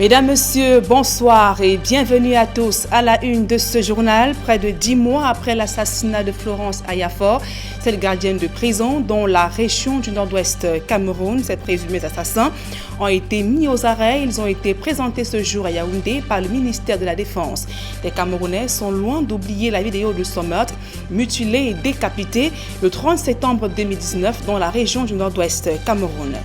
Mesdames, Messieurs, bonsoir et bienvenue à tous à la une de ce journal. Près de 10 mois après l'assassinat de Florence Ayafor, cette gardienne de prison dont la région du Nord-Ouest Cameroun, ses présumés assassins, ont été mis aux arrêts. Ils ont été présentés ce jour à Yaoundé par le ministère de la Défense. Les Camerounais sont loin d'oublier la vidéo de son meurtre, mutilé et décapité le 30 septembre 2019 dans la région du Nord-Ouest Cameroun.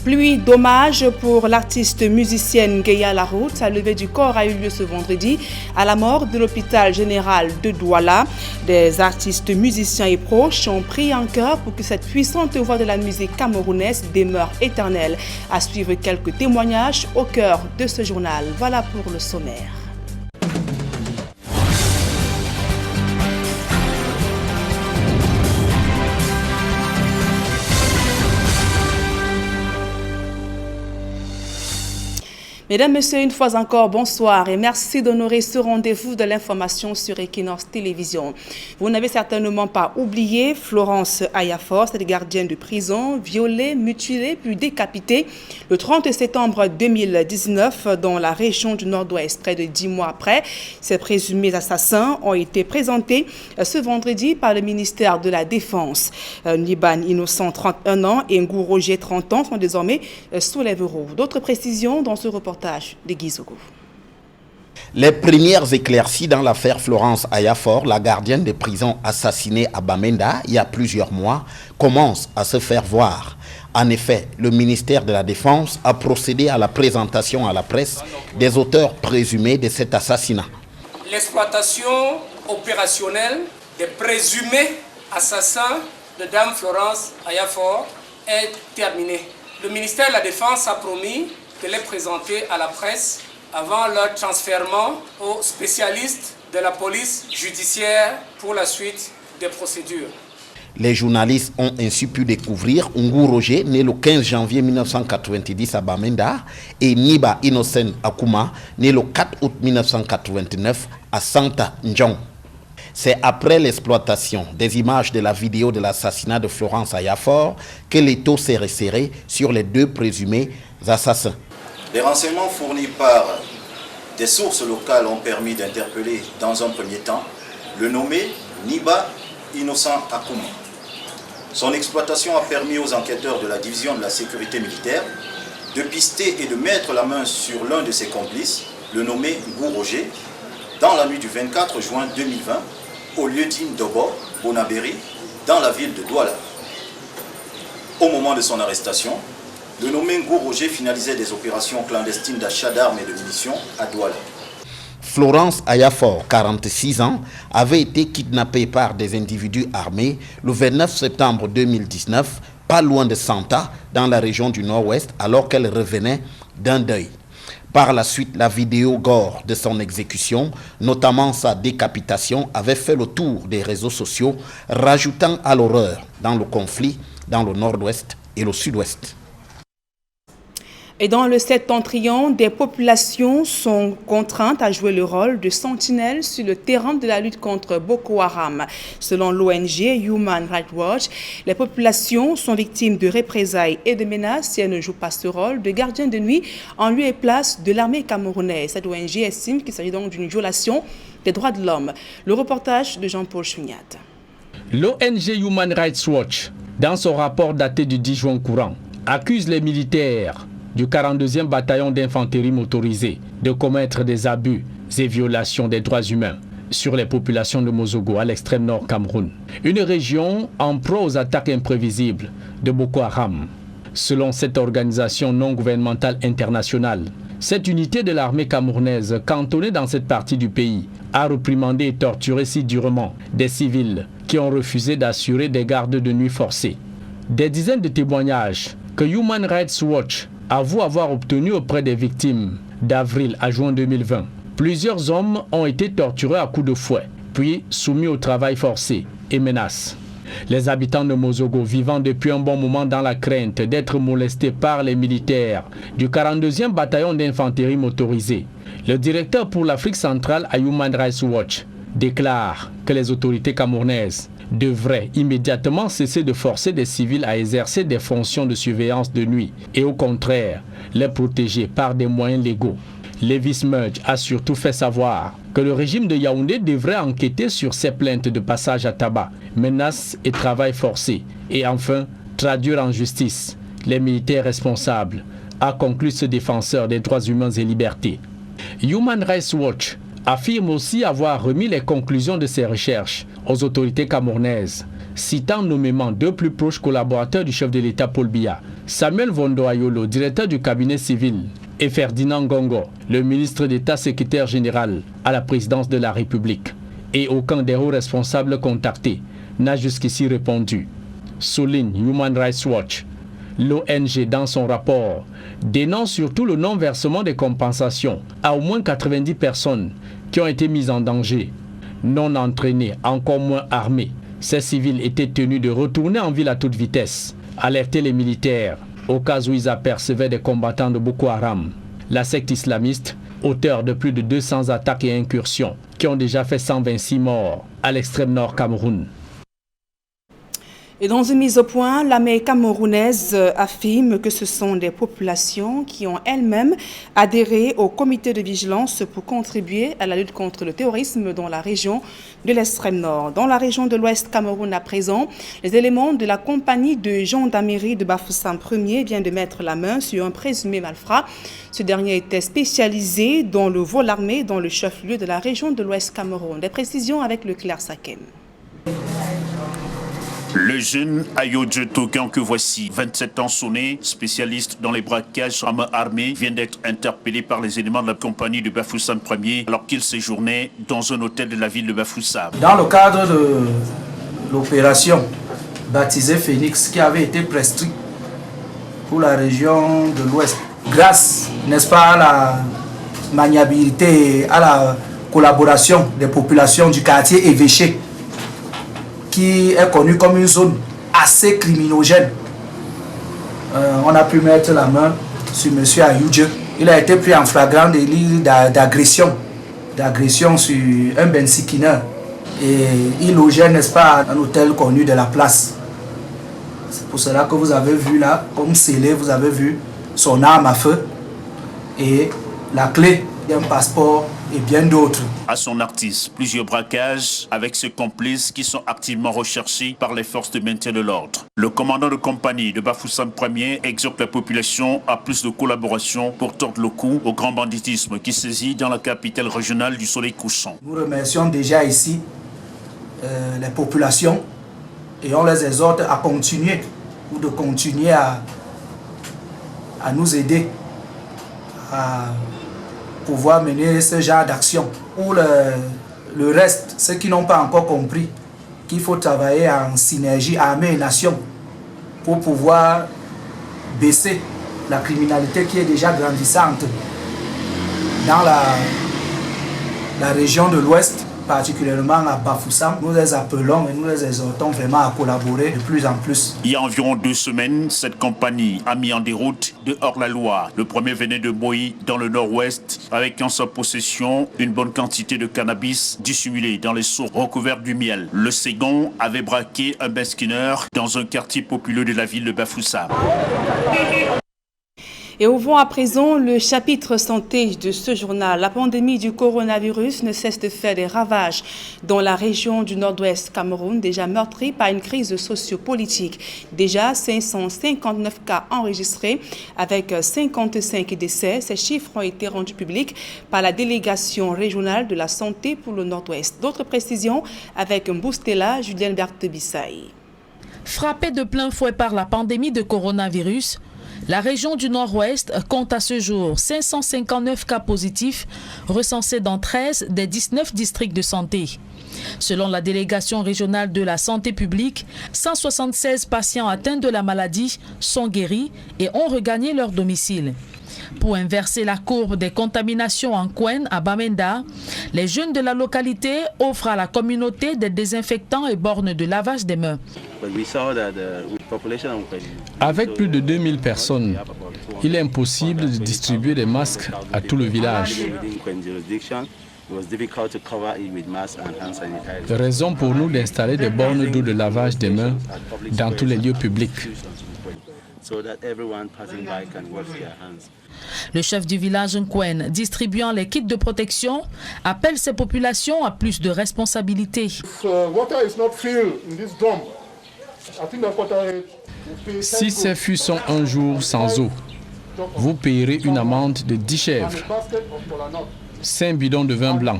Pluie d'hommage pour l'artiste musicienne Guéya Laroute. Sa levée du corps a eu lieu ce vendredi à la morgue de l'hôpital général de Douala. Des artistes, musiciens et proches ont prié en chœur pour que cette puissante voix de la musique camerounaise demeure éternelle. À suivre quelques témoignages au cœur de ce journal. Voilà pour le sommaire. Mesdames, Messieurs, une fois encore, bonsoir et merci d'honorer ce rendez-vous de l'information sur Equinox Télévision. Vous n'avez certainement pas oublié Florence Ayafor, cette gardienne de prison, violée, mutilée puis décapitée le 30 septembre 2019 dans la région du Nord-Ouest. Près de 10 mois après, ces présumés assassins ont été présentés ce vendredi par le ministère de la Défense. Niban Innocent, 31 ans, et Ngou Roger, 30 ans, sont désormais sous les verrous. D'autres précisions dans ce reportage de Guizogo. Les premières éclaircies dans l'affaire Florence Ayafor, la gardienne de prison assassinée à Bamenda il y a plusieurs mois, commencent à se faire voir. En effet, le ministère de la Défense a procédé à la présentation à la presse des auteurs présumés de cet assassinat. L'exploitation opérationnelle des présumés assassins de Dame Florence Ayafor est terminée. Le ministère de la Défense a promis de les présenter à la presse avant leur transfèrement aux spécialistes de la police judiciaire pour la suite des procédures. Les journalistes ont ainsi pu découvrir Ngou Roger, né le 15 janvier 1990 à Bamenda, et Niba Innocent Akuma, né le 4 août 1989 à Santa Njong. C'est après l'exploitation des images de la vidéo de l'assassinat de Florence Ayafor que l'étau s'est resserré sur les deux présumés assassins. Les renseignements fournis par des sources locales ont permis d'interpeller dans un premier temps le nommé Niba Innocent Akuma. Son exploitation a permis aux enquêteurs de la division de la sécurité militaire de pister et de mettre la main sur l'un de ses complices, le nommé Ngou Roger, dans la nuit du 24 juin 2020 au lieu-dit Ndobo, Bonaberi, dans la ville de Douala. Au moment de son arrestation, le nommé Ngou Roger finalisait des opérations clandestines d'achat d'armes et de munitions à Douala. Florence Ayafor, 46 ans, avait été kidnappée par des individus armés le 29 septembre 2019, pas loin de Santa, dans la région du Nord-Ouest, alors qu'elle revenait d'un deuil. Par la suite, la vidéo gore de son exécution, notamment sa décapitation, avait fait le tour des réseaux sociaux, rajoutant à l'horreur dans le conflit dans le Nord-Ouest et le Sud-Ouest. Et dans le septentrion, des populations sont contraintes à jouer le rôle de sentinelles sur le terrain de la lutte contre Boko Haram. Selon l'ONG Human Rights Watch, les populations sont victimes de représailles et de menaces si elles ne jouent pas ce rôle de gardien de nuit en lieu et place de l'armée camerounaise. Cette ONG estime qu'il s'agit donc d'une violation des droits de l'homme. Le reportage de Jean-Paul Chougnat. L'ONG Human Rights Watch, dans son rapport daté du 10 juin courant, accuse les militaires du 42e bataillon d'infanterie motorisée de commettre des abus et violations des droits humains sur les populations de Mozogo à l'extrême nord Cameroun, une région en proie aux attaques imprévisibles de Boko Haram. Selon cette organisation non gouvernementale internationale, cette unité de l'armée camerounaise cantonnée dans cette partie du pays a réprimandé et torturé si durement des civils qui ont refusé d'assurer des gardes de nuit forcés. Des dizaines de témoignages que Human Rights Watch avoue avoir obtenu auprès des victimes d'avril à juin 2020. Plusieurs hommes ont été torturés à coups de fouet, puis soumis au travail forcé et menaces. Les habitants de Mozogo vivant depuis un bon moment dans la crainte d'être molestés par les militaires du 42e bataillon d'infanterie motorisée. Le directeur pour l'Afrique centrale à Human Rights Watch déclare que les autorités camerounaises devrait immédiatement cesser de forcer des civils à exercer des fonctions de surveillance de nuit et au contraire les protéger par des moyens légaux. Lévis Mudge a surtout fait savoir que le régime de Yaoundé devrait enquêter sur ces plaintes de passage à tabac, menaces et travail forcé et enfin traduire en justice les militaires responsables, a conclu ce défenseur des droits humains et libertés. Human Rights Watch affirme aussi avoir remis les conclusions de ses recherches aux autorités camerounaises, citant nommément deux plus proches collaborateurs du chef de l'État Paul Biya, Samuel Vondo Ayolo, directeur du cabinet civil, et Ferdinand Gongo, le ministre d'État secrétaire général à la présidence de la République. Et aucun des hauts responsables contactés n'a jusqu'ici répondu. Souligne Human Rights Watch. L'ONG, dans son rapport, dénonce surtout le non-versement des compensations à au moins 90 personnes qui ont été mises en danger. Non entraînés, encore moins armés, ces civils étaient tenus de retourner en ville à toute vitesse, alerter les militaires au cas où ils apercevaient des combattants de Boko Haram, la secte islamiste, auteur de plus de 200 attaques et incursions qui ont déjà fait 126 morts à l'extrême nord Cameroun. Et dans une mise au point, l'armée camerounaise affirme que ce sont des populations qui ont elles-mêmes adhéré au comité de vigilance pour contribuer à la lutte contre le terrorisme dans la région de l'extrême nord. Dans la région de l'ouest Cameroun à présent, les éléments de la compagnie de gendarmerie de Bafoussam 1er viennent de mettre la main sur un présumé malfrat. Ce dernier était spécialisé dans le vol armé dans le chef-lieu de la région de l'ouest Cameroun. Des précisions avec le Claire Sakem. Le jeune Ayodje Togan que voici, 27 ans sonné, spécialiste dans les braquages à main armée, vient d'être interpellé par les éléments de la compagnie de Bafoussam 1er alors qu'il séjournait dans un hôtel de la ville de Bafoussam. Dans le cadre de l'opération baptisée Phoenix qui avait été prescrite pour la région de l'Ouest, grâce, n'est-ce pas, à la maniabilité et à la collaboration des populations du quartier évêché, qui est connue comme une zone assez criminogène. On a pu mettre la main sur M. Ayodje. Il a été pris en flagrant délit d'agression sur un bensikineur. Et il logeait, n'est-ce pas, un hôtel connu de la place. C'est pour cela que vous avez vu là, comme scellé, vous avez vu son arme à feu et la clé d'un passeport et bien d'autres. À son artiste, plusieurs braquages avec ses complices qui sont activement recherchés par les forces de maintien de l'ordre. Le commandant de compagnie de Bafoussam 1er exhorte la population à plus de collaboration pour tordre le cou au grand banditisme qui saisit dans la capitale régionale du soleil couchant. Nous remercions déjà ici les populations et on les exhorte à continuer ou de continuer à nous aider à pouvoir mener ce genre d'action. Pour le reste, ceux qui n'ont pas encore compris qu'il faut travailler en synergie armée et nation pour pouvoir baisser la criminalité qui est déjà grandissante dans la région de l'Ouest, particulièrement à Bafoussam. Nous les appelons et nous les exhortons vraiment à collaborer de plus en plus. Il y a environ 2 semaines, cette compagnie a mis en déroute de hors-la-loi. Le premier venait de Moï dans le nord-ouest avec en sa possession une bonne quantité de cannabis dissimulé dans les seaux recouverts du miel. Le second avait braqué un beskineur dans un quartier populeux de la ville de Bafoussam. Et ouvrons à présent le chapitre santé de ce journal. La pandémie du coronavirus ne cesse de faire des ravages dans la région du nord-ouest Cameroun, déjà meurtrie par une crise sociopolitique. Déjà 559 cas enregistrés avec 55 décès. Ces chiffres ont été rendus publics par la délégation régionale de la santé pour le nord-ouest. D'autres précisions avec Mboustela, Julien Berthe-Bissaï. Frappée de plein fouet par la pandémie de coronavirus, la région du Nord-Ouest compte à ce jour 559 cas positifs recensés dans 13 des 19 districts de santé. Selon la délégation régionale de la santé publique, 176 patients atteints de la maladie sont guéris et ont regagné leur domicile. Pour inverser la courbe des contaminations en Kwen, à Bamenda, les jeunes de la localité offrent à la communauté des désinfectants et bornes de lavage des mains. Avec plus de 2000 personnes, il est impossible de distribuer des masques à tout le village. Raison pour nous d'installer des bornes d'eau de lavage des mains dans tous les lieux publics. Le chef du village Nkwen, distribuant les kits de protection, appelle ses populations à plus de responsabilités. Si ces fûts sont un jour sans eau, vous payerez une amende de 10 chèvres, 5 bidons de vin blanc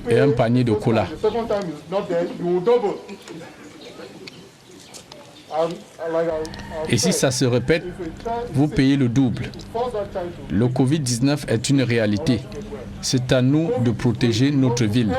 et un panier de cola. Et si ça se répète, vous payez le double. Le Covid-19 est une réalité. C'est à nous de protéger notre ville.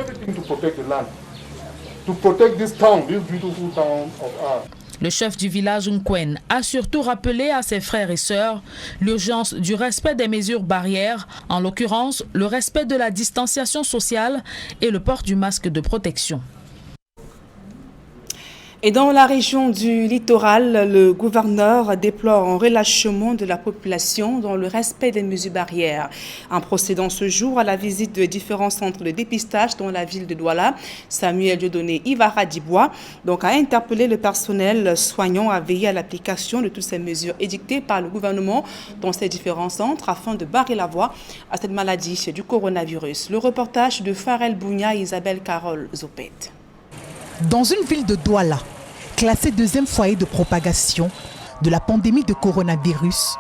Le chef du village Nkwen a surtout rappelé à ses frères et sœurs l'urgence du respect des mesures barrières, en l'occurrence le respect de la distanciation sociale et le port du masque de protection. Et dans la région du littoral, le gouverneur déplore un relâchement de la population dans le respect des mesures barrières. En procédant ce jour à la visite de différents centres de dépistage dans la ville de Douala, Samuel Dieudonné Ivara Dibois a interpellé le personnel soignant à veiller à l'application de toutes ces mesures édictées par le gouvernement dans ces différents centres afin de barrer la voie à cette maladie du coronavirus. Le reportage de Farel Bounia et Isabelle Carole Zopet. Dans une ville de Douala, classée deuxième foyer de propagation de la pandémie de coronavirus,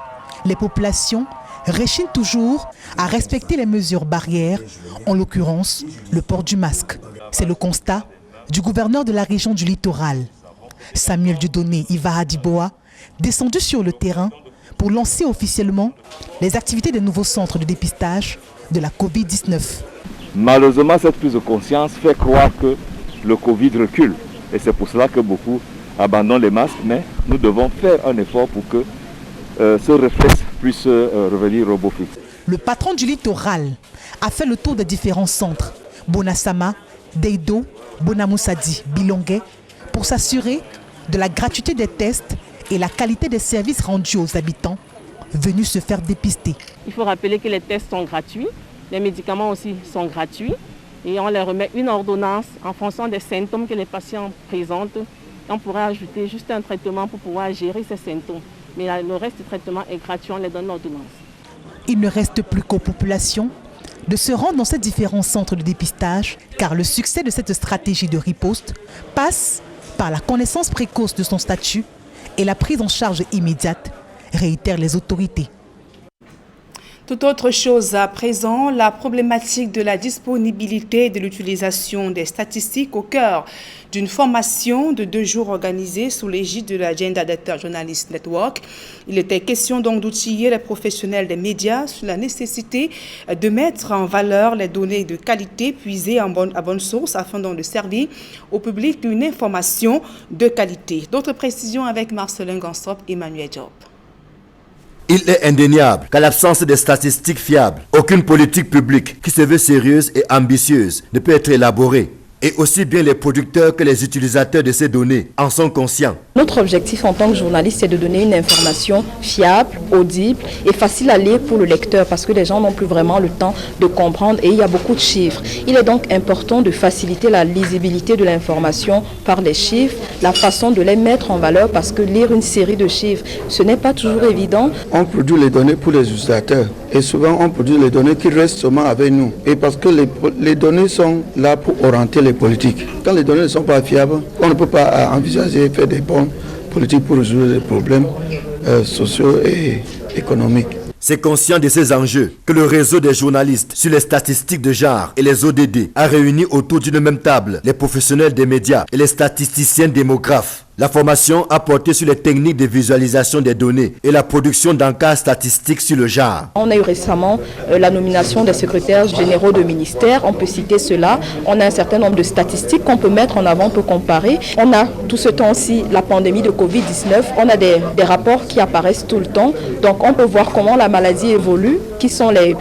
les populations rechignent toujours à respecter les mesures barrières, en l'occurrence le port du masque. C'est le constat du gouverneur de la région du littoral, Samuel Dieudonné Ivara Dibois, descendu sur le terrain pour lancer officiellement les activités des nouveaux centres de dépistage de la Covid-19. Malheureusement, cette prise de conscience fait croire que le Covid recule et c'est pour cela que beaucoup abandonnent les masques, mais nous devons faire un effort pour que ce réflexe puisse revenir au beau fixe. Le patron du littoral a fait le tour des différents centres, Bonasama, Deido, Bonamoussadi, Bilongué, pour s'assurer de la gratuité des tests et la qualité des services rendus aux habitants venus se faire dépister. Il faut rappeler que les tests sont gratuits, les médicaments aussi sont gratuits. Et on leur remet une ordonnance en fonction des symptômes que les patients présentent. On pourrait ajouter juste un traitement pour pouvoir gérer ces symptômes. Mais le reste du traitement est gratuit, on les donne l'ordonnance. Il ne reste plus qu'aux populations de se rendre dans ces différents centres de dépistage, car le succès de cette stratégie de riposte passe par la connaissance précoce de son statut et la prise en charge immédiate, réitèrent les autorités. Tout autre chose à présent, la problématique de la disponibilité et de l'utilisation des statistiques au cœur d'une formation de 2 jours organisée sous l'égide de l'Agenda Data Journalist Network. Il était question donc d'outiller les professionnels des médias sur la nécessité de mettre en valeur les données de qualité puisées à bonne source afin donc de servir au public une information de qualité. D'autres précisions avec Marcelin Gansop et Emmanuel Job. Il est indéniable qu'à l'absence de statistiques fiables, aucune politique publique qui se veut sérieuse et ambitieuse ne peut être élaborée. Et aussi bien les producteurs que les utilisateurs de ces données en sont conscients. Notre objectif en tant que journaliste, c'est de donner une information fiable, audible et facile à lire pour le lecteur parce que les gens n'ont plus vraiment le temps de comprendre et il y a beaucoup de chiffres. Il est donc important de faciliter la lisibilité de l'information par les chiffres, la façon de les mettre en valeur parce que lire une série de chiffres, ce n'est pas toujours évident. On produit les données pour les utilisateurs et souvent on produit les données qui restent seulement avec nous. Et parce que les données sont là pour orienter les politiques. Quand les données ne sont pas fiables, on ne peut pas envisager de faire des bonnes politiques pour résoudre les problèmes sociaux et économiques. C'est conscient de ces enjeux que le réseau des journalistes sur les statistiques de genre et les ODD a réuni autour d'une même table les professionnels des médias et les statisticiens démographes. La formation a porté sur les techniques de visualisation des données et la production d'encarts statistiques sur le genre. On a eu récemment la nomination des secrétaires généraux de ministères, on peut citer cela. On a un certain nombre de statistiques qu'on peut mettre en avant pour comparer. On a tout ce temps aussi la pandémie de Covid-19, on a des rapports qui apparaissent tout le temps. Donc on peut voir comment la maladie évolue, qui sont les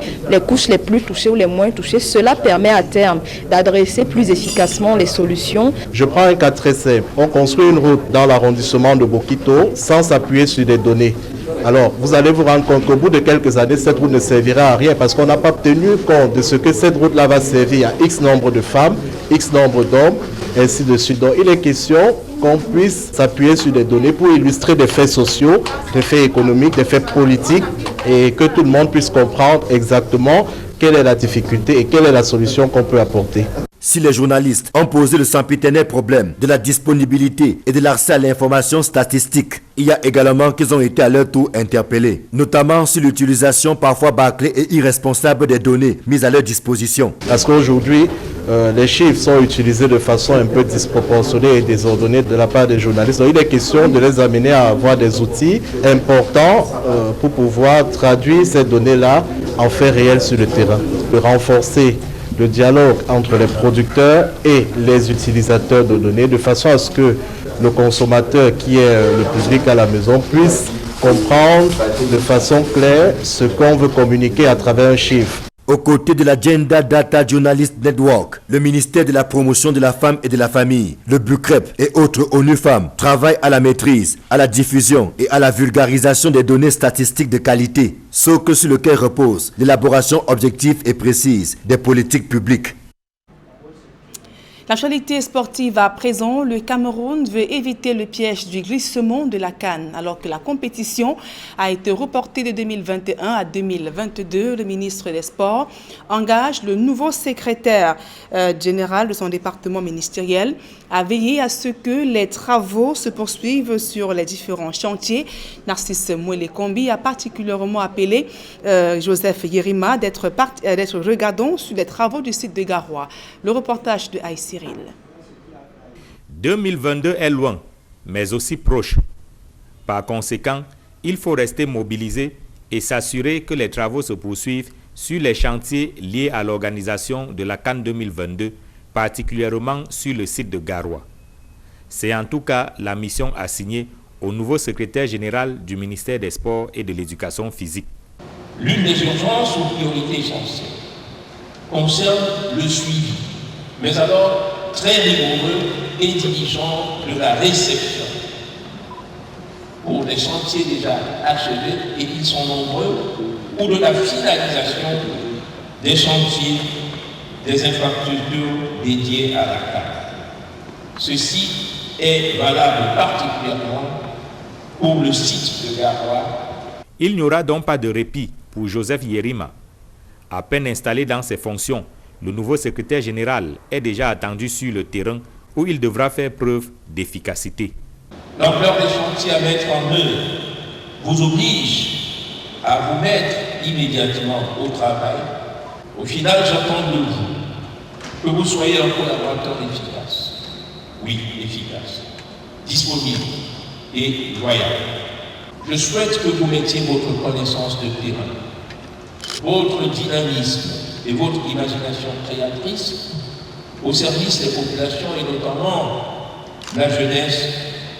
couches les plus touchées ou les moins touchées. Cela permet à terme d'adresser plus efficacement les solutions. Je prends un cas très simple. On construit une route dans l'arrondissement de Bokito sans s'appuyer sur des données. Alors, vous allez vous rendre compte qu'au bout de quelques années, cette route ne servira à rien parce qu'on n'a pas tenu compte de ce que cette route-là va servir à X nombre de femmes, X nombre d'hommes, ainsi de suite. Donc, il est question qu'on puisse s'appuyer sur des données pour illustrer des faits sociaux, des faits économiques, des faits politiques et que tout le monde puisse comprendre exactement quelle est la difficulté et quelle est la solution qu'on peut apporter. Si les journalistes ont posé le sempiternel problème de la disponibilité et de l'accès à l'information statistique, il y a également qu'ils ont été à leur tour interpellés, notamment sur l'utilisation parfois bâclée et irresponsable des données mises à leur disposition. Parce qu'aujourd'hui, les chiffres sont utilisés de façon un peu disproportionnée et désordonnée de la part des journalistes. Donc il est question de les amener à avoir des outils importants pour pouvoir traduire ces données-là en faits réels sur le terrain, de renforcer le dialogue entre les producteurs et les utilisateurs de données de façon à ce que le consommateur qui est le public à la maison puisse comprendre de façon claire ce qu'on veut communiquer à travers un chiffre. Aux côtés de la Gender Data Journalist Network, le ministère de la Promotion de la Femme et de la Famille, le BUCREP et autres ONU Femmes travaillent à la maîtrise, à la diffusion et à la vulgarisation des données statistiques de qualité, socle sur lequel repose l'élaboration objective et précise des politiques publiques. L'actualité sportive à présent, le Cameroun veut éviter le piège du glissement de la CAN. Alors que la compétition a été reportée de 2021 à 2022, le ministre des Sports engage le nouveau secrétaire général de son département ministériel à veiller à ce que les travaux se poursuivent sur les différents chantiers. Narcisse Mouele-Kombi a particulièrement appelé Joseph Yerima d'être regardant sur les travaux du site de Garoua. Le reportage de Aïssi. 2022 est loin, mais aussi proche. Par conséquent, il faut rester mobilisé et s'assurer que les travaux se poursuivent sur les chantiers liés à l'organisation de la CAN 2022, particulièrement sur le site de Garoua. C'est en tout cas la mission assignée au nouveau secrétaire général du ministère des Sports et de l'Éducation physique. L'une des urgences ou priorités essentielles concerne le suivi, mais alors très rigoureux et diligent de la réception pour les chantiers déjà achevés, et ils sont nombreux, ou de la finalisation des chantiers des infrastructures dédiées à la CAN. Ceci est valable particulièrement pour le site de Garoua. Il n'y aura donc pas de répit pour Joseph Yerima. À peine installé dans ses fonctions, le nouveau secrétaire général est déjà attendu sur le terrain où il devra faire preuve d'efficacité. L'ampleur des chantiers à mettre en œuvre vous oblige à vous mettre immédiatement au travail. Au final, j'attends de vous que vous soyez un collaborateur efficace. Oui, efficace, disponible et loyal. Je souhaite que vous mettiez votre connaissance de terrain, votre dynamisme et votre imagination créatrice au service des populations et notamment la jeunesse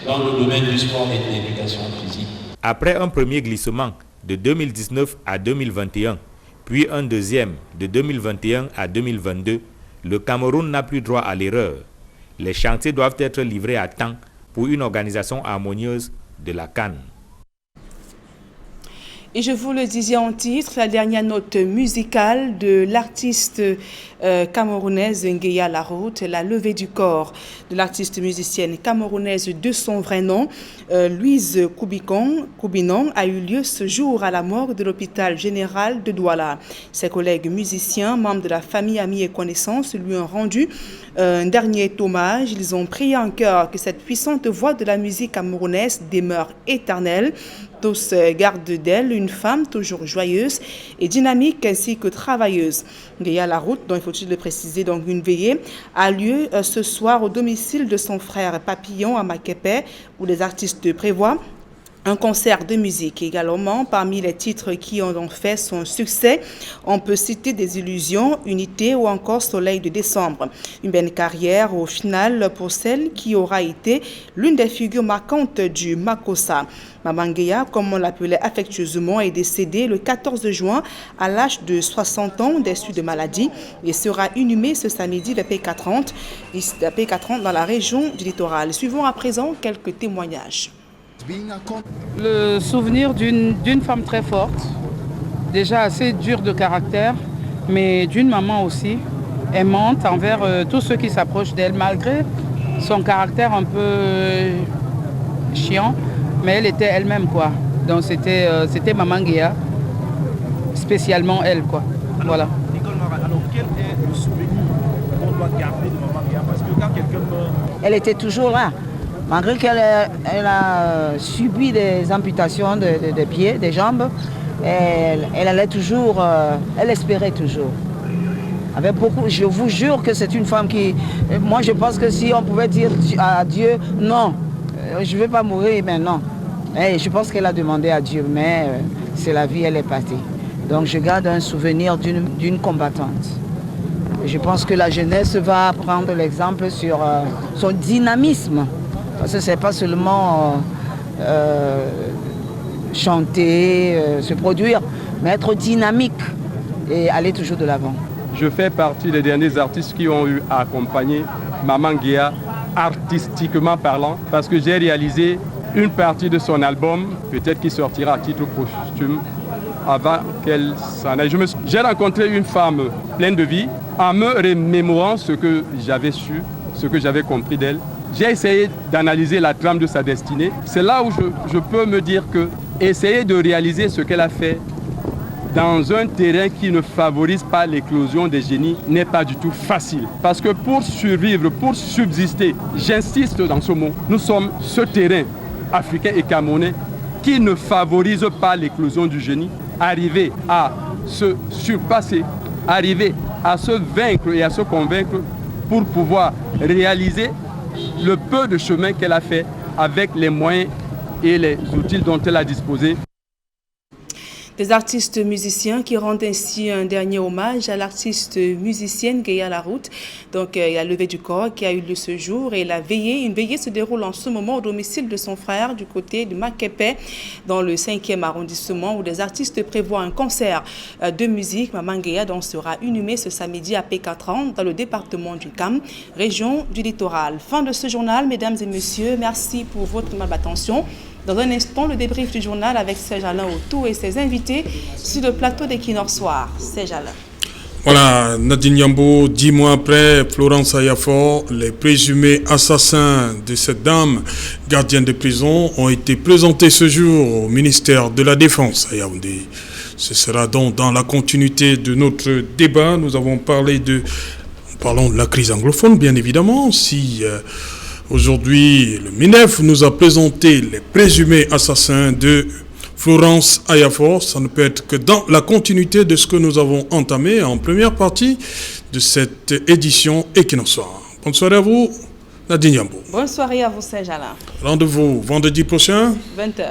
dans le domaine du sport et de l'éducation physique. Après un premier glissement de 2019 à 2021, puis un deuxième de 2021 à 2022, le Cameroun n'a plus droit à l'erreur. Les chantiers doivent être livrés à temps pour une organisation harmonieuse de la CAN. Et je vous le disais en titre, la dernière note musicale de l'artiste camerounaise Ngueya Laroute, la levée du corps de l'artiste musicienne camerounaise de son vrai nom, Louise Koubinon, a eu lieu ce jour à la morgue de l'hôpital général de Douala. Ses collègues musiciens, membres de la famille, amis et connaissances lui ont rendu un dernier hommage. Ils ont prié en chœur que cette puissante voix de la musique camerounaise demeure éternelle. Tous gardent d'elle une femme toujours joyeuse et dynamique ainsi que travailleuse. Ngueya Laroute, dont il faut-il le préciser, donc une veillée, a lieu ce soir au domicile de son frère Papillon à Makepe, où les artistes prévoient un concert de musique également. Parmi les titres qui ont fait son succès, on peut citer Des Illusions, Unité ou encore Soleil de décembre. Une belle carrière au final pour celle qui aura été l'une des figures marquantes du Makossa. Maman Ngueya, comme on l'appelait affectueusement, est décédée le 14 juin à l'âge de 60 ans des suites de maladie et sera inhumée ce samedi vers P40 dans la région du littoral. Suivons à présent quelques témoignages. Le souvenir d'une femme très forte, déjà assez dure de caractère, mais d'une maman aussi, aimante envers tous ceux qui s'approchent d'elle, malgré son caractère un peu chiant, mais elle était elle-même, quoi. Donc c'était Maman Guéa, spécialement elle, quoi. Voilà. Nicole Mara, alors quel est le souvenir qu'on doit garder de Maman Guéa? Parce que quand quelqu'un meurt... Elle était toujours là. Malgré qu'elle a subi des amputations des pieds, des jambes, elle allait toujours, elle espérait toujours. Avec beaucoup, je vous jure que c'est une femme qui... Moi, je pense que si on pouvait dire à Dieu, non, je ne vais pas mourir maintenant. Et je pense qu'elle a demandé à Dieu, mais c'est la vie, elle est partie. Donc je garde un souvenir d'une combattante. Et je pense que la jeunesse va prendre l'exemple sur son dynamisme. Parce que ce n'est pas seulement chanter, se produire, mais être dynamique et aller toujours de l'avant. Je fais partie des derniers artistes qui ont eu à accompagner Maman Guéa artistiquement parlant, parce que j'ai réalisé une partie de son album, peut-être qui sortira à titre posthume, avant qu'elle s'en aille. J'ai rencontré une femme pleine de vie, en me remémorant ce que j'avais su, ce que j'avais compris d'elle. J'ai essayé d'analyser la trame de sa destinée. C'est là où je peux me dire que essayer de réaliser ce qu'elle a fait dans un terrain qui ne favorise pas l'éclosion des génies n'est pas du tout facile. Parce que pour survivre, pour subsister, j'insiste dans ce mot, nous sommes ce terrain africain et camerounais qui ne favorise pas l'éclosion du génie. Arriver à se surpasser, arriver à se vaincre et à se convaincre pour pouvoir réaliser le peu de chemin qu'elle a fait avec les moyens et les outils dont elle a disposé. Des artistes musiciens qui rendent ainsi un dernier hommage à l'artiste musicienne Guéa Laroute. Donc, il y a la levée du corps qui a eu lieu ce jour et la veillée. Une veillée se déroule en ce moment au domicile de son frère du côté de Makepe, dans le 5e arrondissement, où des artistes prévoient un concert de musique. Maman Guéa sera inhumée ce samedi à P4 dans le département du Cam, région du littoral. Fin de ce journal, mesdames et messieurs. Merci pour votre aimable attention. Dans un instant, le débrief du journal avec Serge Alain Autou et ses invités sur le plateau d'Equinox Soir. Serge Alain. Voilà, Nadine Yambo, 10 mois après, Florence Ayafor, les présumés assassins de cette dame, gardienne de prison, ont été présentés ce jour au ministère de la Défense à Yaoundé. Ce sera donc dans la continuité de notre débat. Nous avons parlé parlons de la crise anglophone, bien évidemment. Aujourd'hui, le MINEF nous a présenté les présumés assassins de Florence Ayafor. Ça ne peut être que dans la continuité de ce que nous avons entamé en première partie de cette édition Equinox Soir. Bonne soirée à vous, Nadine Yambo. Bonne soirée à vous, Serge Alain. Rendez-vous vendredi prochain, 20h.